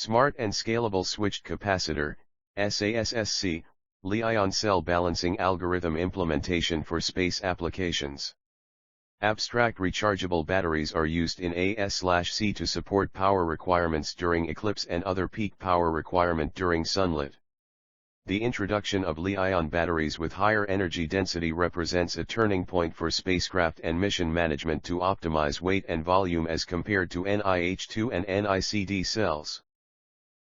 Smart and Scalable Switched Capacitor, SaS-Sc, Li-ion Cell Balancing Algorithm Implementation for Space Applications. Abstract rechargeable batteries are used in AS/C to support power requirements during eclipse and other peak power requirement during sunlit. The introduction of Li-ion batteries with higher energy density represents a turning point for spacecraft and mission management to optimize weight and volume as compared to NiH2 and NiCd cells.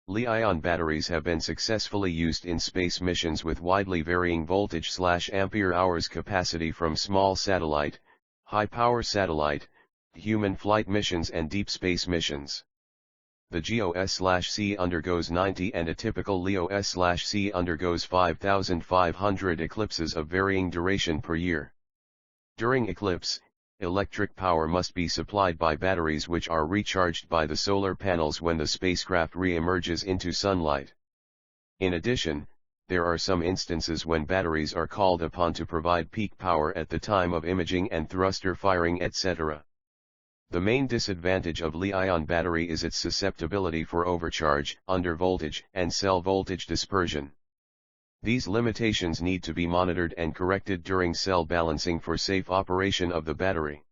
Li-ion batteries have been successfully used in space missions with widely varying voltage/Ampere-hours capacity from small satellite, high-power satellite, human flight missions and deep space missions. The GEO S/C undergoes 90 and a typical LEO S/C undergoes 5,500 eclipses of varying duration per year. During eclipse, electric power must be supplied by batteries which are recharged by the solar panels when the spacecraft re-emerges into sunlight. In addition, there are some instances when batteries are called upon to provide peak power at the time of imaging and thruster firing, etc. The main disadvantage of Li-ion battery is its susceptibility for overcharge, undervoltage, and cell voltage dispersion. These limitations need to be monitored and corrected during cell balancing for safe operation of the battery.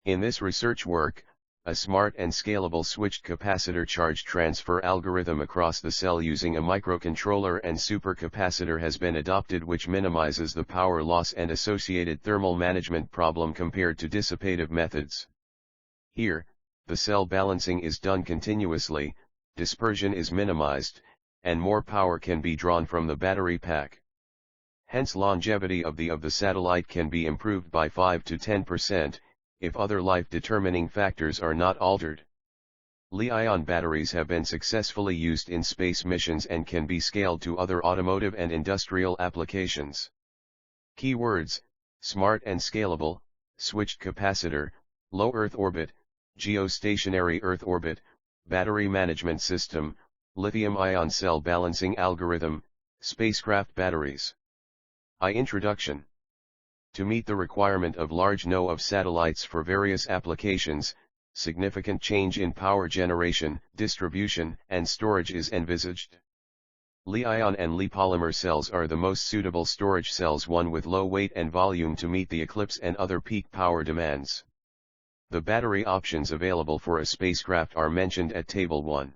In this research work, a smart and scalable switched capacitor charge transfer algorithm across the cell using a microcontroller and supercapacitor has been adopted, which minimizes the power loss and associated thermal management problem compared to dissipative methods. Here, the cell balancing is done continuously, dispersion is minimized, and more power can be drawn from the battery pack. Hence longevity of the satellite can be improved by 5 to 10%, if other life-determining factors are not altered. Li-ion batteries have been successfully used in space missions and can be scaled to other automotive and industrial applications. Keywords: smart and scalable, switched capacitor, low Earth orbit, geostationary Earth orbit, battery management system, lithium-ion cell balancing algorithm, spacecraft batteries. Introduction. To meet the requirement of large number of satellites for various applications, significant change in power generation, distribution, and storage is envisaged. Li-ion and Li polymer cells are the most suitable storage cells, one with low weight and volume to meet the eclipse and other peak power demands. The battery options available for a spacecraft are mentioned at Table 1.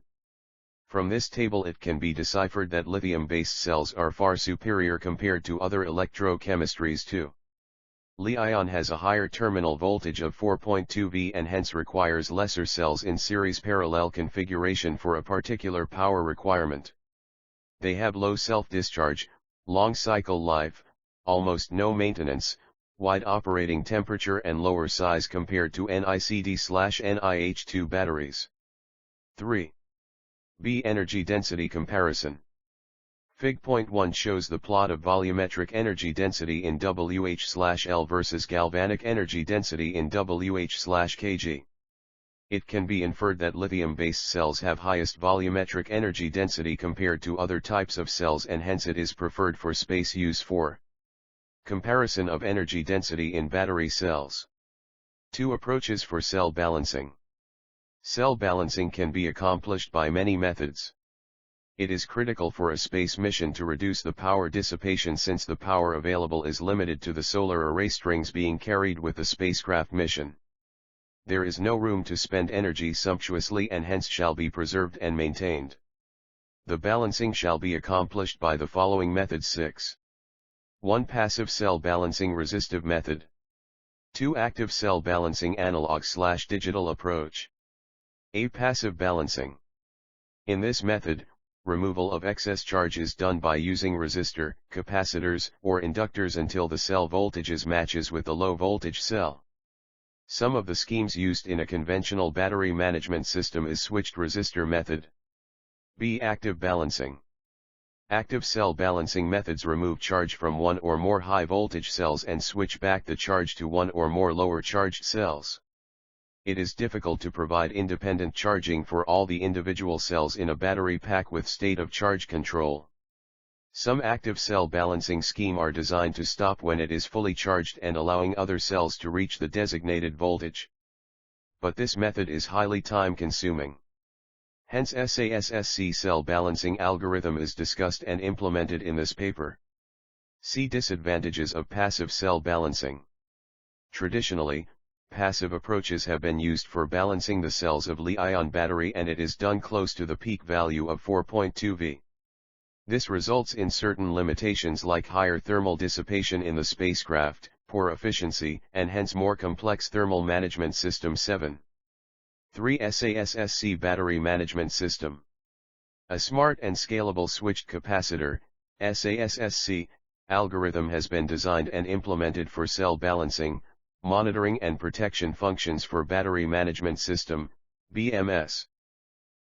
From this table it can be deciphered that lithium-based cells are far superior compared to other electrochemistries too. Li-ion has a higher terminal voltage of 4.2 V and hence requires lesser cells in series parallel configuration for a particular power requirement. They have low self-discharge, long cycle life, almost no maintenance, wide operating temperature and lower size compared to NiCd/NiH2 batteries. 3. B. Energy density comparison. Fig.1 shows the plot of volumetric energy density in Wh/L versus galvanic energy density in Wh/kg. It can be inferred that lithium-based cells have highest volumetric energy density compared to other types of cells, and hence it is preferred for space use. 4. Comparison of energy density in battery cells. 2 approaches for cell balancing. Cell balancing can be accomplished by many methods. It is critical for a space mission to reduce the power dissipation, since the power available is limited to the solar array strings being carried with the spacecraft mission. There is no room to spend energy sumptuously and hence shall be preserved and maintained. The balancing shall be accomplished by the following methods. 6. 1. Passive cell balancing resistive method. 2. Active cell balancing analog/digital approach. A. Passive balancing. In this method, removal of excess charge is done by using resistor, capacitors, or inductors until the cell voltages matches with the low voltage cell. Some of the schemes used in a conventional battery management system is switched resistor method. B. Active balancing. Active cell balancing methods remove charge from one or more high voltage cells and switch back the charge to one or more lower charged cells. It is difficult to provide independent charging for all the individual cells in a battery pack with state of charge control. Some active cell balancing scheme are designed to stop when it is fully charged and allowing other cells to reach the designated voltage. But this method is highly time consuming. Hence SaS-Sc cell balancing algorithm is discussed and implemented in this paper. See disadvantages of passive cell balancing. Traditionally, passive approaches have been used for balancing the cells of Li-ion battery, and it is done close to the peak value of 4.2 V. This results in certain limitations like higher thermal dissipation in the spacecraft, poor efficiency, and hence more complex thermal management system. 7. 3. SaS-Sc battery management system. A smart and scalable switched capacitor, SaS-Sc, algorithm has been designed and implemented for cell balancing, monitoring and protection functions for battery management system, BMS.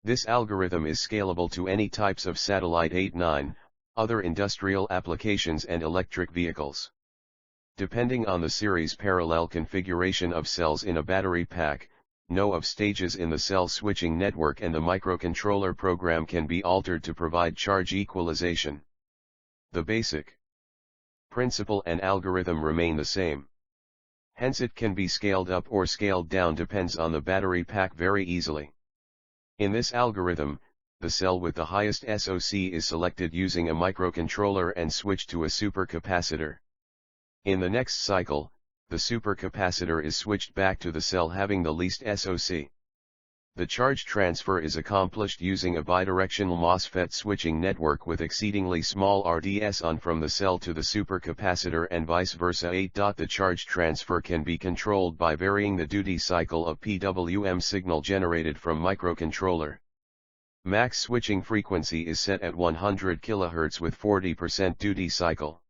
This algorithm is scalable to any types of satellite 8-9, other industrial applications and electric vehicles. Depending on the series parallel configuration of cells in a battery pack, no of stages in the cell switching network and the microcontroller program can be altered to provide charge equalization. The basic principle and algorithm remain the same. Hence it can be scaled up or scaled down depends on the battery pack very easily. In this algorithm, the cell with the highest SoC is selected using a microcontroller and switched to a supercapacitor. In the next cycle, the supercapacitor is switched back to the cell having the least SoC. The charge transfer is accomplished using a bidirectional MOSFET switching network with exceedingly small RDS on from the cell to the supercapacitor and vice versa. 8. The charge transfer can be controlled by varying the duty cycle of PWM signal generated from microcontroller. Max switching frequency is set at 100 kHz with 40% duty cycle.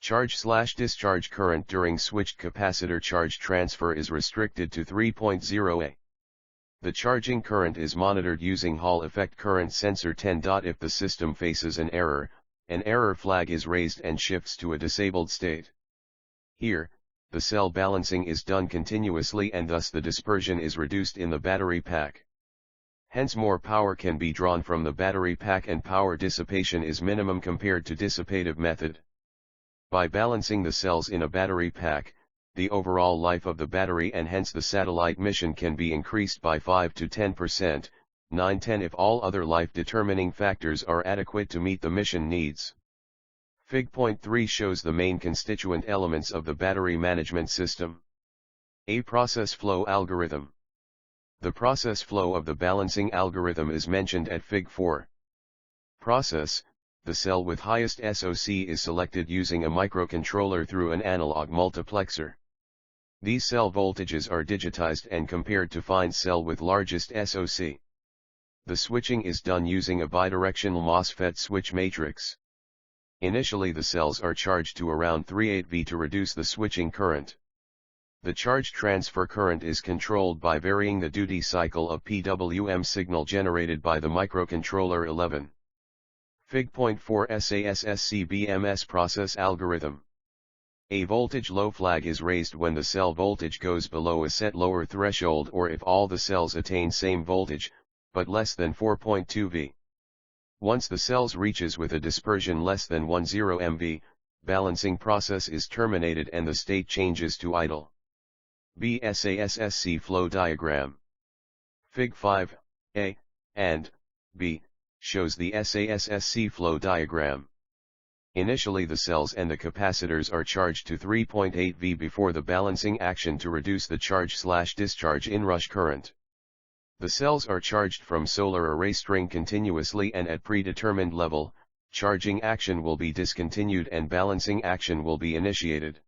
Charge/discharge current during switched capacitor charge transfer is restricted to 3.0 A. The charging current is monitored using Hall effect current sensor. 10. If the system faces an error flag is raised and shifts to a disabled state. Here, the cell balancing is done continuously and thus the dispersion is reduced in the battery pack. Hence more power can be drawn from the battery pack and power dissipation is minimum compared to dissipative method. By balancing the cells in a battery pack, the overall life of the battery and hence the satellite mission can be increased by 5 to 10%, 9-10 if all other life-determining factors are adequate to meet the mission needs. Fig.3 shows the main constituent elements of the battery management system. A process flow algorithm. The process flow of the balancing algorithm is mentioned at Fig. 4. Process. The cell with highest SoC is selected using a microcontroller through an analog multiplexer. These cell voltages are digitized and compared to find cell with largest SoC. The switching is done using a bidirectional MOSFET switch matrix. Initially the cells are charged to around 3.8 V to reduce the switching current. The charge transfer current is controlled by varying the duty cycle of PWM signal generated by the microcontroller. 11. Fig.4 Sas-Scbms process algorithm. A voltage low flag is raised when the cell voltage goes below a set lower threshold or if all the cells attain same voltage, but less than 4.2 V. Once the cells reaches with a dispersion less than 10 MV, balancing process is terminated and the state changes to idle. B. SaS-Sc flow diagram. Fig. 5, A, and B, shows the SaS-Sc flow diagram. Initially the cells and the capacitors are charged to 3.8 V before the balancing action to reduce the charge/discharge inrush current. The cells are charged from solar array string continuously and at predetermined level, charging action will be discontinued and balancing action will be initiated.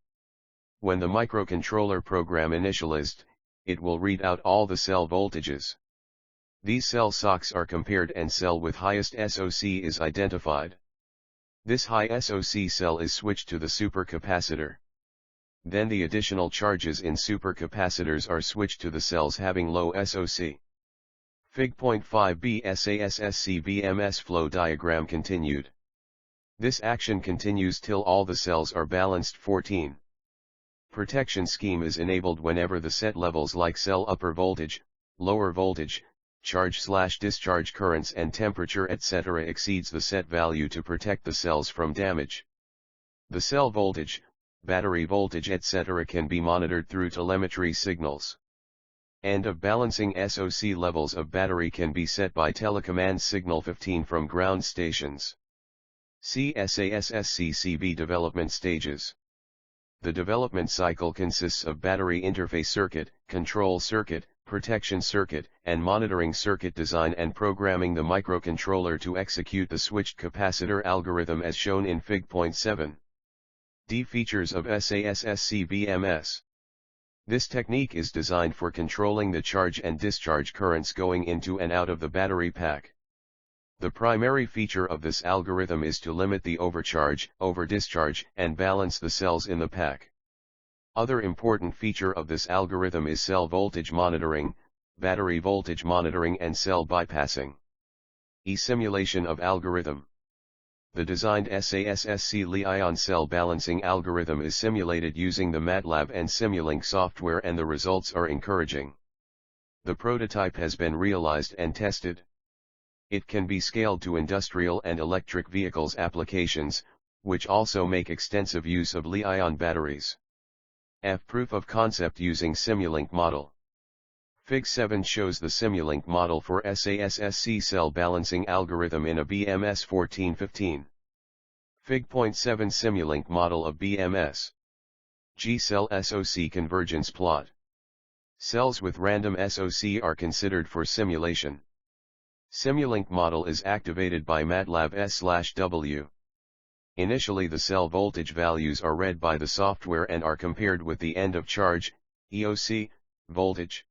When the microcontroller program initialized, it will read out all the cell voltages. These cell SoCs are compared and cell with highest SoC is identified. This high SoC cell is switched to the supercapacitor. Then the additional charges in supercapacitors are switched to the cells having low SoC. Fig.5b Sas-Scbms flow diagram continued. This action continues till all the cells are balanced. 14. Protection scheme is enabled whenever the set levels like cell upper voltage, lower voltage, charge/discharge currents and temperature etc. exceeds the set value to protect the cells from damage. The cell voltage, battery voltage etc. can be monitored through telemetry signals. End of balancing SoC levels of battery can be set by telecommand signal 15 from ground stations. See SaS-Sc CB development stages. The development cycle consists of battery interface circuit, control circuit, protection circuit, and monitoring circuit design and programming the microcontroller to execute the switched capacitor algorithm as shown in Fig.7. D. Features of Sas Scbms. This technique is designed for controlling the charge and discharge currents going into and out of the battery pack. The primary feature of this algorithm is to limit the overcharge, overdischarge, and balance the cells in the pack. Other important feature of this algorithm is cell voltage monitoring, battery voltage monitoring and cell bypassing. Simulation of algorithm. The designed SaS-Sc Li-ion cell balancing algorithm is simulated using the MATLAB and Simulink software and the results are encouraging. The prototype has been realized and tested. It can be scaled to industrial and electric vehicles applications, which also make extensive use of Li-ion batteries. Proof of concept using Simulink model. Fig 7 shows the Simulink model for SaS-Sc cell balancing algorithm in a BMS 1415. Fig.7 Simulink model of BMS. G-cell SoC convergence plot. Cells with random SoC are considered for simulation. Simulink model is activated by MATLAB S/W. Initially the cell voltage values are read by the software and are compared with the end of charge, EOC, voltage.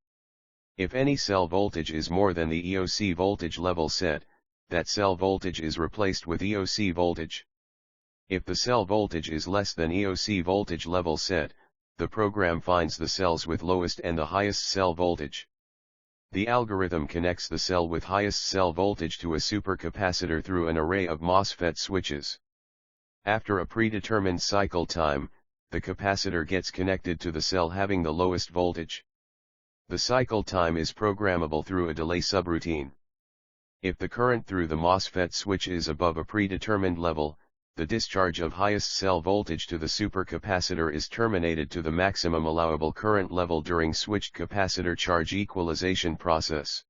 If any cell voltage is more than the EOC voltage level set, that cell voltage is replaced with EOC voltage. If the cell voltage is less than EOC voltage level set, the program finds the cells with lowest and the highest cell voltage. The algorithm connects the cell with highest cell voltage to a supercapacitor through an array of MOSFET switches. After a predetermined cycle time, the capacitor gets connected to the cell having the lowest voltage. The cycle time is programmable through a delay subroutine. If the current through the MOSFET switch is above a predetermined level, the discharge of highest cell voltage to the supercapacitor is terminated to the maximum allowable current level during switched capacitor charge equalization process.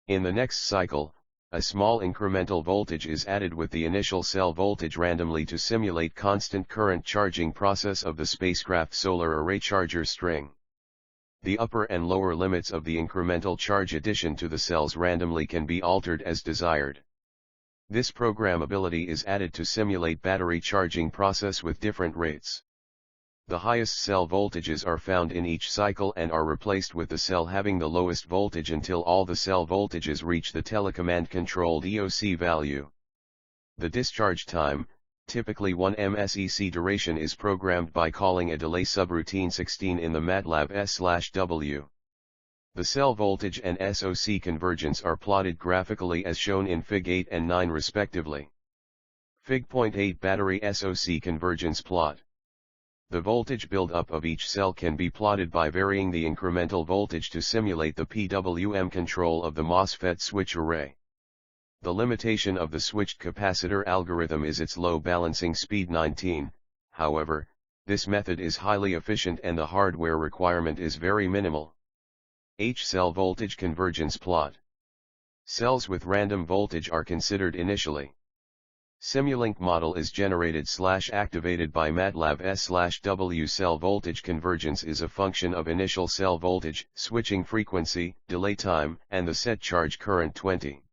In the next cycle, a small incremental voltage is added with the initial cell voltage randomly to simulate constant current charging process of the spacecraft solar array charger string. The upper and lower limits of the incremental charge addition to the cells randomly can be altered as desired. This programmability is added to simulate battery charging process with different rates. The highest cell voltages are found in each cycle and are replaced with the cell having the lowest voltage until all the cell voltages reach the telecommand controlled EOC value. The discharge time, typically 1 MSEC duration, is programmed by calling a delay subroutine 16 in the MATLAB S/W. The cell voltage and SoC convergence are plotted graphically as shown in Fig 8 and 9 respectively. Fig.8 Battery SoC convergence plot. The voltage build-up of each cell can be plotted by varying the incremental voltage to simulate the PWM control of the MOSFET switch array. The limitation of the switched capacitor algorithm is its low balancing speed 19, however, this method is highly efficient and the hardware requirement is very minimal. H-cell voltage convergence plot. Cells with random voltage are considered initially. Simulink model is generated/activated by MATLAB S/W. Cell voltage convergence is a function of initial cell voltage, switching frequency, delay time, and the set charge current 20.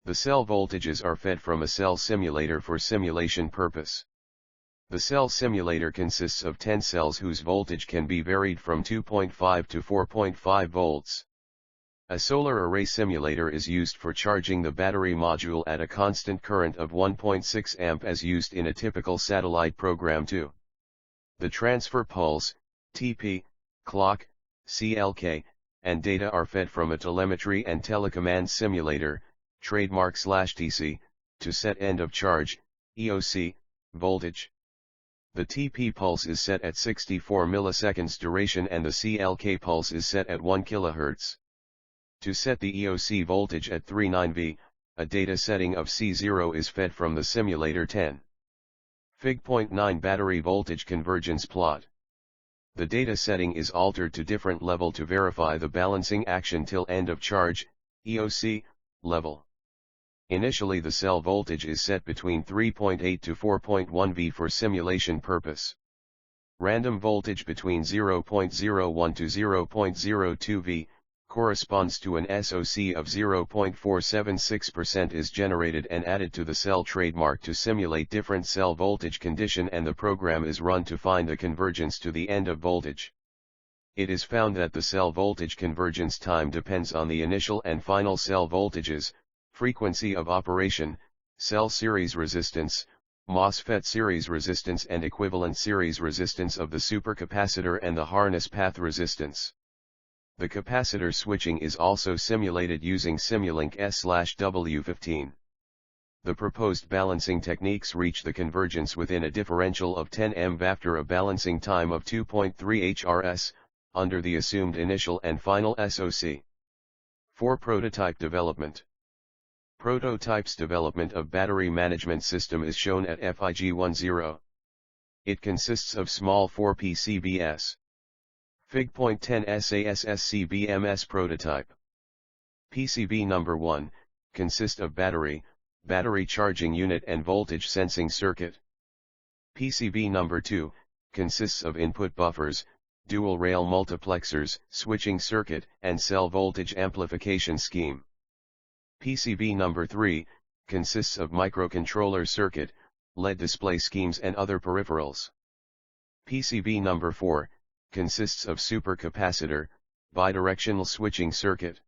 The cell voltages are fed from a cell simulator for simulation purpose. The cell simulator consists of 10 cells whose voltage can be varied from 2.5 to 4.5 volts. A solar array simulator is used for charging the battery module at a constant current of 1.6 amp as used in a typical satellite program too. The transfer pulse, TP, clock, CLK, and data are fed from a telemetry and telecommand simulator, trademark/TC, to set end of charge, EOC, voltage. The TP pulse is set at 64 milliseconds duration and the CLK pulse is set at 1 kHz. To set the EOC voltage at 39V, a data setting of C0 is fed from the simulator 10. Fig.9 Battery voltage convergence plot. The data setting is altered to different level to verify the balancing action till end of charge, EOC, level. Initially the cell voltage is set between 3.8 to 4.1 V for simulation purpose. Random voltage between 0.01 to 0.02 V, corresponds to an SOC of 0.476% is generated and added to the cell trademark to simulate different cell voltage condition, and the program is run to find the convergence to the end of voltage. It is found that the cell voltage convergence time depends on the initial and final cell voltages, frequency of operation, cell series resistance, MOSFET series resistance and equivalent series resistance of the supercapacitor and the harness path resistance. The capacitor switching is also simulated using Simulink S/W15. The proposed balancing techniques reach the convergence within a differential of 10 mV after a balancing time of 2.3 HRS, under the assumed initial and final SOC. 4. Prototype development. Prototype's development of battery management system is shown at Fig.10. It consists of small 4 PCBs. Fig.10 Sas-Scbms prototype. PCB number 1, consists of battery charging unit and voltage sensing circuit. PCB number 2, consists of input buffers, dual rail multiplexers, switching circuit, and cell voltage amplification scheme. PCB number 3, consists of microcontroller circuit, LED display schemes and other peripherals. PCB number 4, consists of supercapacitor, bidirectional switching circuit.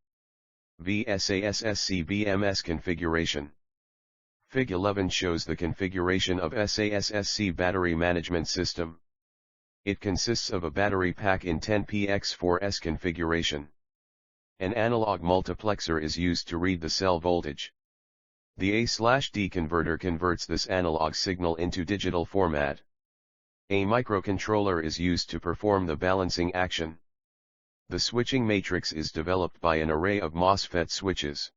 Sas-Scbms configuration. Fig 11 shows the configuration of SaS-Sc battery management system. It consists of a battery pack in 10px4s configuration. An analog multiplexer is used to read the cell voltage. The A/D converter converts this analog signal into digital format. A microcontroller is used to perform the balancing action. The switching matrix is developed by an array of MOSFET switches.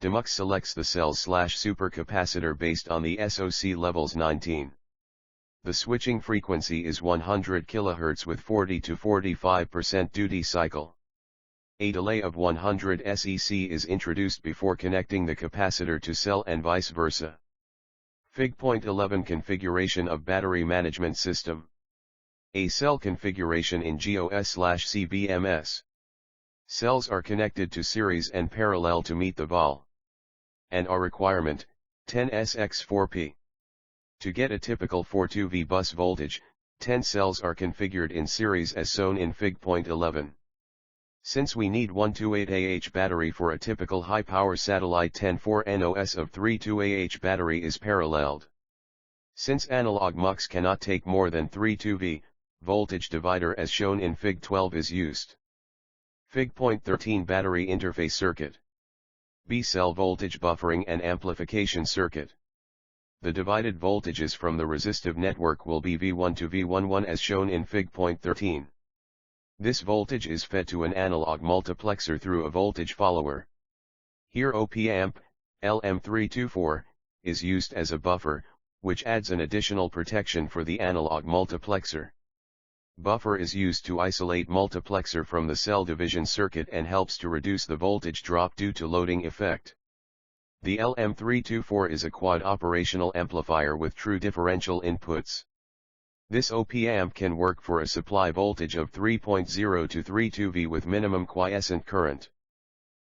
DeMUX selects the cell/supercapacitor based on the SOC levels 19. The switching frequency is 100 kHz with 40 to 45% duty cycle. A delay of 100 SEC is introduced before connecting the capacitor to cell and vice versa. Fig.11 Configuration of battery management system. A cell configuration in GEO S/Scbms. Cells are connected to series and parallel to meet the vol. And our requirement, 10SX4P. To get a typical 42V bus voltage, 10 cells are configured in series as shown in Fig.11. Since we need 128Ah battery for a typical high-power satellite, 10-4NOS of 32Ah battery is paralleled. Since analog MUX cannot take more than 32V, voltage divider as shown in Fig 12 is used. Fig.13 Battery interface circuit. B-cell voltage buffering and amplification circuit. The divided voltages from the resistive network will be V1 to V11 as shown in Fig.13. This voltage is fed to an analog multiplexer through a voltage follower. Here op-amp, LM324, is used as a buffer, which adds an additional protection for the analog multiplexer. Buffer is used to isolate multiplexer from the cell division circuit and helps to reduce the voltage drop due to loading effect. The LM324 is a quad operational amplifier with true differential inputs. This op-amp can work for a supply voltage of 3.0 to 32V with minimum quiescent current.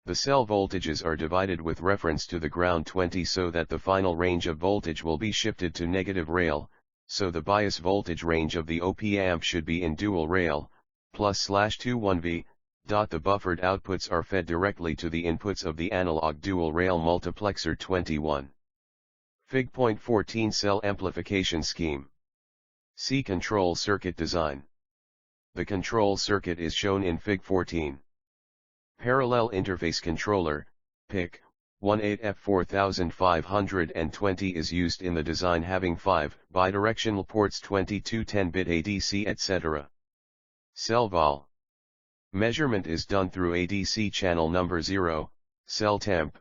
The cell voltages are divided with reference to the ground 20 so that the final range of voltage will be shifted to negative rail, so the bias voltage range of the op-amp should be in dual rail, +/21V. The buffered outputs are fed directly to the inputs of the analog dual rail multiplexer 21. Fig.14 Cell amplification scheme. C. Control circuit design. The control circuit is shown in Fig 14. Parallel interface controller, PIC, 18F4520 is used in the design, having 5 bidirectional ports, 22 10-bit ADC etc. Cell vol. Measurement is done through ADC channel number 0, cell temp.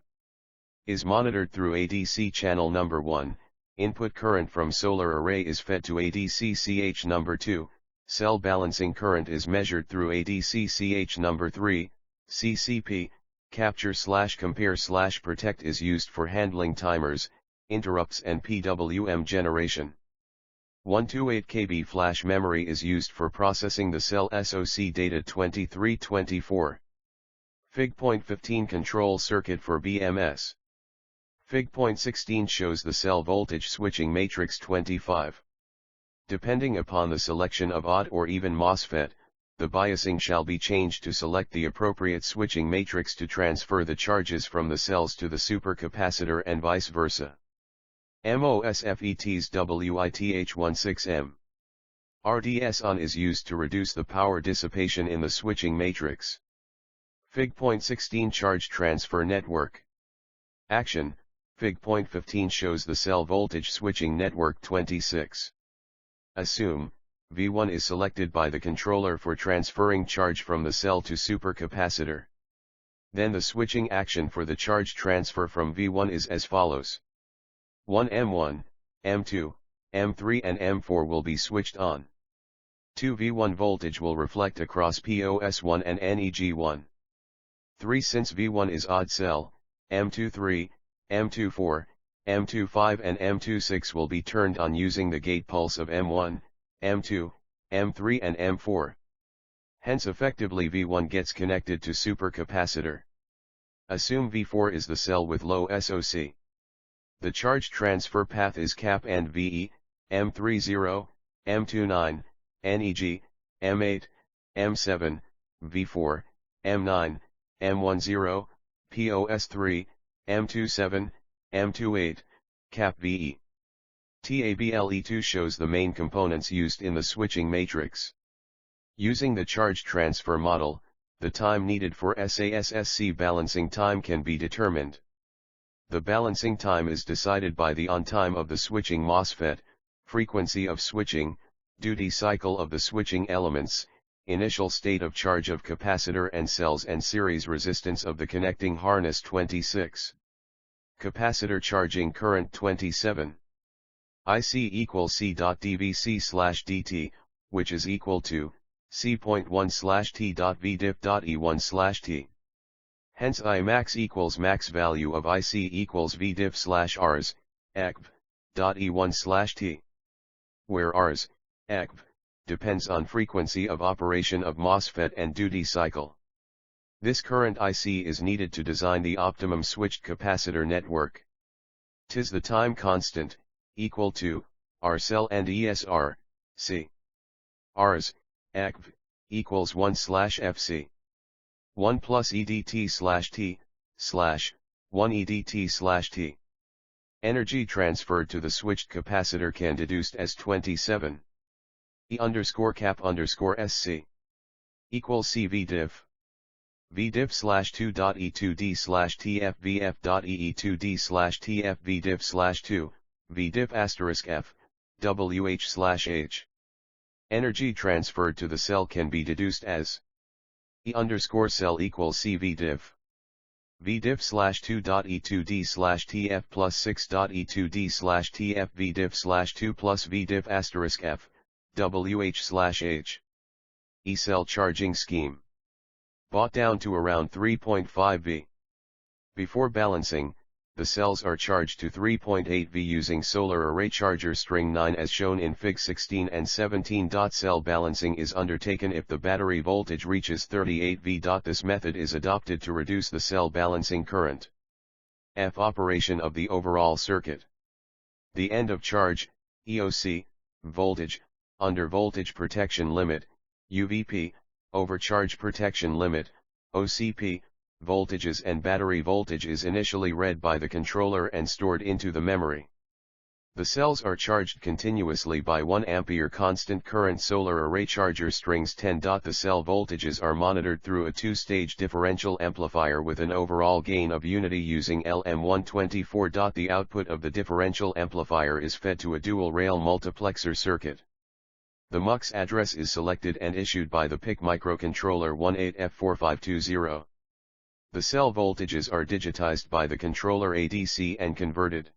Is monitored through ADC channel number 1, input current from solar array is fed to ADC CH number 2, Cell balancing current is measured through ADC-CH number 3, CCP, capture/compare/protect is used for handling timers, interrupts and PWM generation. 128 KB flash memory is used for processing the cell SoC data 2324. Fig.15 control circuit for BMS. Fig.16 shows the cell voltage switching matrix 25. Depending upon the selection of odd or even MOSFET, the biasing shall be changed to select the appropriate switching matrix to transfer the charges from the cells to the supercapacitor and vice versa. MOSFET's WITH16M. RDS on is used to reduce the power dissipation in the switching matrix. Fig.16 charge transfer network. Action. Fig.15 shows the cell voltage switching network 26. Assume, V1 is selected by the controller for transferring charge from the cell to supercapacitor. Then the switching action for the charge transfer from V1 is as follows. 1 M1, M2, M3 and M4 will be switched on. 2 V1 voltage will reflect across POS1 and NEG1. 3 Since V1 is odd cell, M23, M24, M25 and M26 will be turned on using the gate pulse of M1, M2, M3 and M4. Hence effectively V1 gets connected to supercapacitor. Assume V4 is the cell with low SoC. The charge transfer path is cap and VE, M30, M29, NEG, M8, M7, V4, M9, M10, POS3, M27, M28, cap VE. TABLE2 shows the main components used in the switching matrix. Using the charge transfer model, the time needed for SaS-Sc balancing time can be determined. The balancing time is decided by the on time of the switching MOSFET, frequency of switching, duty cycle of the switching elements, initial state of charge of capacitor and cells and series resistance of the connecting harness 26. Capacitor charging current 27. IC equals C.dVc/dt, which is equal to C.1/T.VDIF.E1/T. Hence I max equals max value of IC equals VDIF/Rs, ECV.E1/T. Where Rs, ECV, depends on frequency of operation of MOSFET and duty cycle. This current IC is needed to design the optimum switched capacitor network. Tis the time constant, equal to, R cell and ESR, C. Rs, ECV, equals 1/FC. 1 plus EDT/T, /1 EDT/T. Energy transferred to the switched capacitor can deduced as 27. E_cap_SC equals CVDIF. VDIF/2.E2D/TFVF.EE2D/TFVDIF/2, VDIF*F, WH/H. Energy transferred to the cell can be deduced as E_cell equals CVDIF. VDIF/2.E2D/TF plus 6.E2D/TF VDIF/2 plus VDIF*F, WH/H. E-cell charging scheme. Brought down to around 3.5 V. Before balancing, the cells are charged to 3.8 V using solar array charger string 9 as shown in Fig 16 and 17. Cell balancing is undertaken if the battery voltage reaches 38 V. This method is adopted to reduce the cell balancing current. F. Operation of the overall circuit. The end of charge, EOC, voltage, under voltage protection limit, UVP, overcharge protection limit, OCP, voltages and battery voltage is initially read by the controller and stored into the memory. The cells are charged continuously by 1 ampere constant current solar array charger strings 10. The cell voltages are monitored through a two-stage differential amplifier with an overall gain of unity using LM124. The output of the differential amplifier is fed to a dual-rail multiplexer circuit. The MUX address is selected and issued by the PIC microcontroller 18F4520. The cell voltages are digitized by the controller ADC and converted.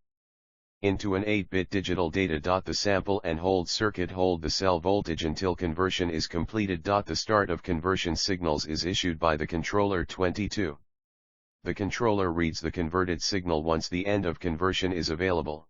into an 8-bit digital data. The sample and hold circuit hold the cell voltage until conversion is completed. The start of conversion signals is issued by the controller 22. The controller reads the converted signal once the end of conversion is available.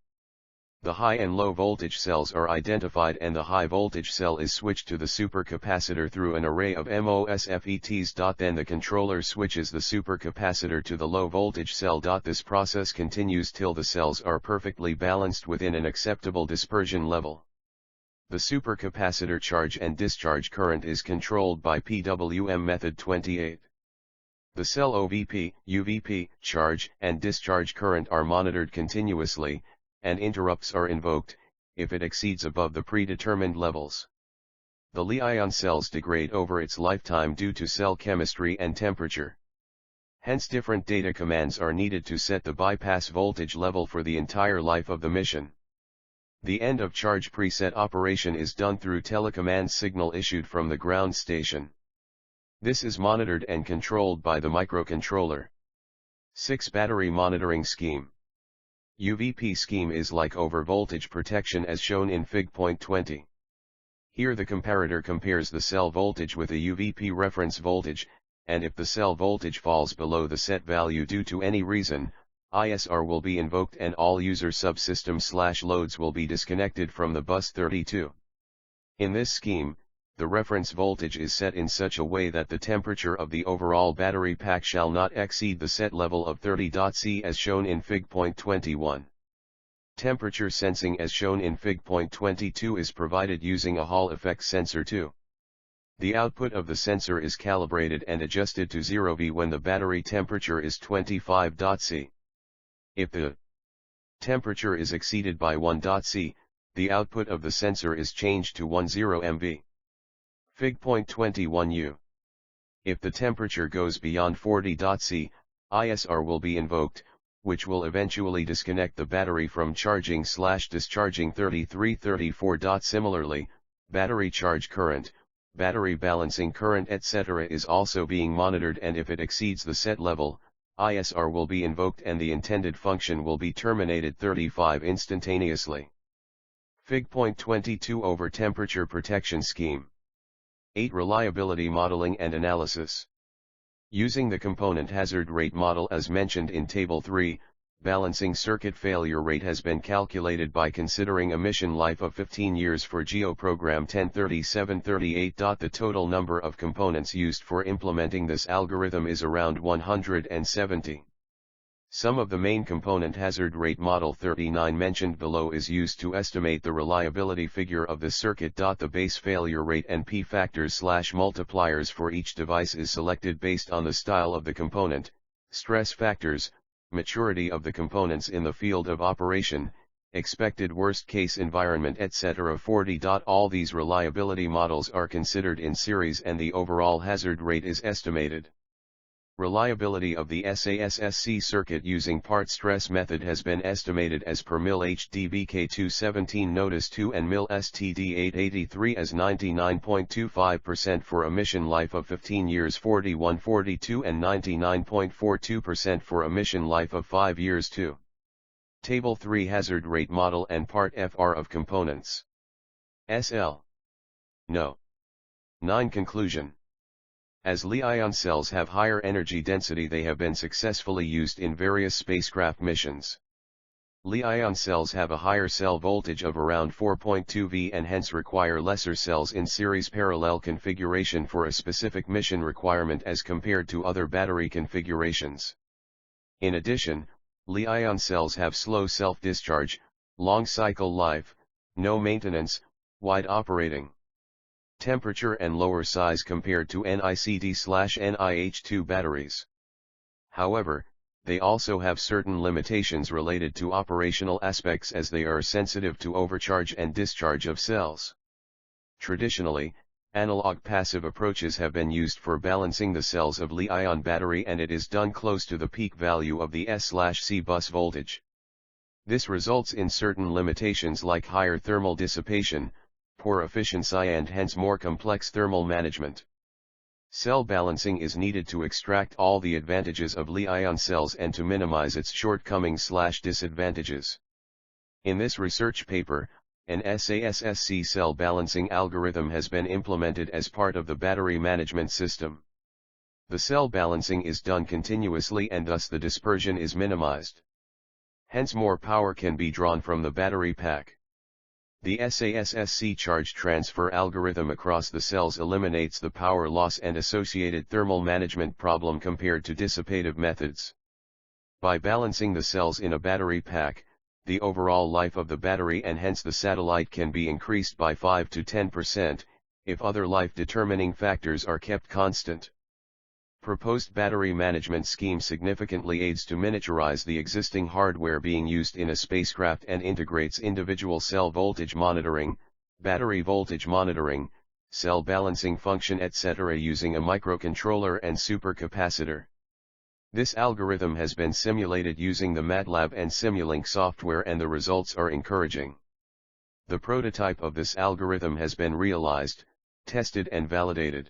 The high and low voltage cells are identified and the high voltage cell is switched to the supercapacitor through an array of MOSFETs. Then the controller switches the supercapacitor to the low voltage cell. This process continues till the cells are perfectly balanced within an acceptable dispersion level. The supercapacitor charge and discharge current is controlled by PWM method 28. The cell OVP, UVP, charge and discharge current are monitored continuously, and interrupts are invoked, if it exceeds above the predetermined levels. The Li-ion cells degrade over its lifetime due to cell chemistry and temperature. Hence different data commands are needed to set the bypass voltage level for the entire life of the mission. The end of charge preset operation is done through telecommand signal issued from the ground station. This is monitored and controlled by the microcontroller. 6 Battery monitoring scheme. UVP scheme is like over-voltage protection as shown in Fig.20. Here the comparator compares the cell voltage with a UVP reference voltage, and if the cell voltage falls below the set value due to any reason, ISR will be invoked and all user subsystem/loads will be disconnected from the bus 32. In this scheme, the reference voltage is set in such a way that the temperature of the overall battery pack shall not exceed the set level of 30°C as shown in Fig.21. Temperature sensing as shown in Fig.22 is provided using a Hall effect sensor 2. The output of the sensor is calibrated and adjusted to 0°V when the battery temperature is 25°C. If the temperature is exceeded by 1°C, the output of the sensor is changed to 10 mV. Fig.21u. If the temperature goes beyond 40°C, ISR will be invoked, which will eventually disconnect the battery from charging/discharging 3334. Similarly, battery charge current, battery balancing current etc. is also being monitored, and if it exceeds the set level, ISR will be invoked and the intended function will be terminated 35 instantaneously. Fig.22 over temperature protection scheme. 8 Reliability modeling and analysis. Using the component hazard rate model as mentioned in Table 3, balancing circuit failure rate has been calculated by considering a mission life of 15 years for GEO program 103738. The total number of components used for implementing this algorithm is around 170. Some of the main component hazard rate model 39 mentioned below is used to estimate the reliability figure of the circuit. The base failure rate and P factors/multipliers for each device is selected based on the style of the component, stress factors, maturity of the components in the field of operation, expected worst case environment etc. 40. All these reliability models are considered in series and the overall hazard rate is estimated. Reliability of the SaS-Sc circuit using part stress method has been estimated as per mil HDBK217 Notice 2 and mil STD883 as 99.25% for a mission life of 15 years 4142 and 99.42% for a mission life of 5 years 2. Table 3 Hazard Rate Model and Part FR of Components. SL. No. 9 Conclusion. As Li-ion cells have higher energy density, they have been successfully used in various spacecraft missions. Li-ion cells have a higher cell voltage of around 4.2 V and hence require lesser cells in series parallel configuration for a specific mission requirement as compared to other battery configurations. In addition, Li-ion cells have slow self-discharge, long cycle life, no maintenance, wide operating temperature and lower size compared to NICD/NIH2 batteries. However, they also have certain limitations related to operational aspects as they are sensitive to overcharge and discharge of cells. Traditionally, analog passive approaches have been used for balancing the cells of Li-ion battery, and it is done close to the peak value of the S/C bus voltage. This results in certain limitations like higher thermal dissipation, poor efficiency and hence more complex thermal management. Cell balancing is needed to extract all the advantages of Li-ion cells and to minimize its shortcomings/disadvantages. In this research paper, an SaS-Sc cell balancing algorithm has been implemented as part of the battery management system. The cell balancing is done continuously and thus the dispersion is minimized. Hence more power can be drawn from the battery pack. The SaS-Sc charge transfer algorithm across the cells eliminates the power loss and associated thermal management problem compared to dissipative methods. By balancing the cells in a battery pack, the overall life of the battery and hence the satellite can be increased by 5 to 10%, if other life-determining factors are kept constant. Proposed battery management scheme significantly aids to miniaturize the existing hardware being used in a spacecraft and integrates individual cell voltage monitoring, battery voltage monitoring, cell balancing function etc. using a microcontroller and supercapacitor. This algorithm has been simulated using the MATLAB and Simulink software and the results are encouraging. The prototype of this algorithm has been realized, tested and validated.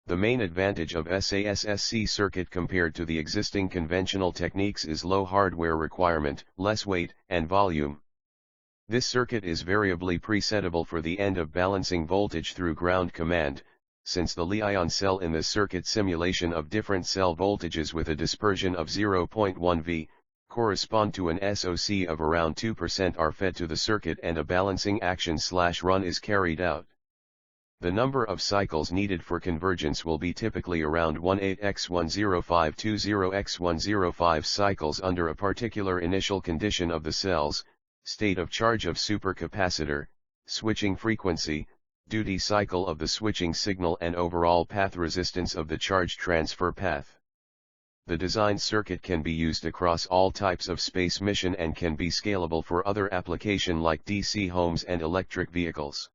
The main advantage of SaS-Sc circuit compared to the existing conventional techniques is low hardware requirement, less weight and volume. This circuit is variably presettable for the end of balancing voltage through ground command, since the Li-ion cell in the circuit simulation of different cell voltages with a dispersion of 0.1 V, correspond to an SOC of around 2% are fed to the circuit and a balancing action/run is carried out. The number of cycles needed for convergence will be typically around 18x10520x105 cycles under a particular initial condition of the cells, state of charge of supercapacitor, switching frequency, duty cycle of the switching signal and overall path resistance of the charge transfer path. The designed circuit can be used across all types of space mission and can be scalable for other application like DC homes and electric vehicles.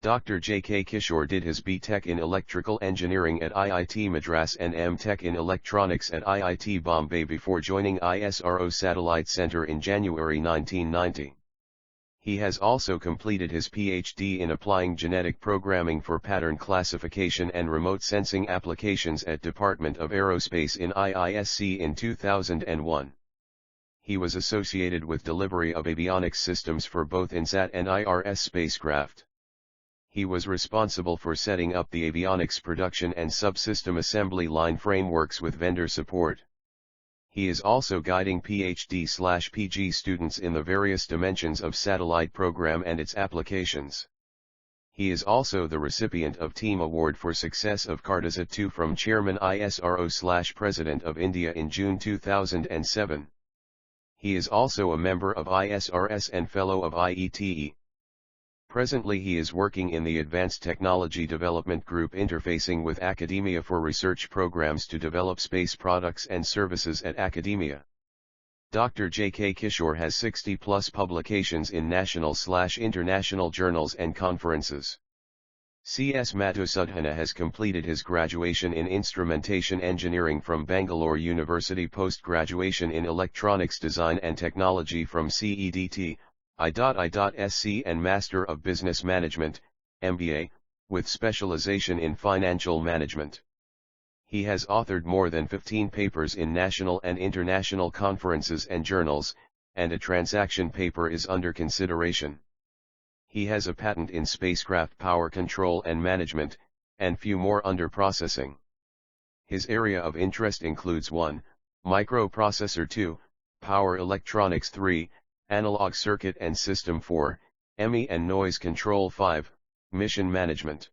Dr. J.K. Kishore did his B.Tech in Electrical Engineering at IIT Madras and M.Tech in Electronics at IIT Bombay before joining ISRO Satellite Center in January 1990. He has also completed his Ph.D. in Applying Genetic Programming for Pattern Classification and Remote Sensing Applications at Department of Aerospace in IISc in 2001. He was associated with delivery of avionics systems for both INSAT and IRS spacecraft. He was responsible for setting up the avionics production and subsystem assembly line frameworks with vendor support. He is also guiding PhD/PG students in the various dimensions of satellite program and its applications. He is also the recipient of Team Award for Success of Cartosat-2 from Chairman ISRO/President of India in June 2007. He is also a member of ISRS and Fellow of IETE. Presently he is working in the Advanced Technology Development Group interfacing with academia for research programs to develop space products and services at academia. Dr. J.K. Kishore has 60+ publications in national/international journals and conferences. C.S. Madhusudhana has completed his graduation in Instrumentation Engineering from Bangalore University, post-graduation in Electronics Design and Technology from CEDT, I.Sc. and Master of Business Management, MBA, with specialization in Financial Management. He has authored more than 15 papers in national and international conferences and journals, and a transaction paper is under consideration. He has a patent in spacecraft power control and management, and few more under processing. His area of interest includes 1. Microprocessor 2, Power Electronics 3, Analog Circuit and System 4, ME and Noise Control 5, Mission Management.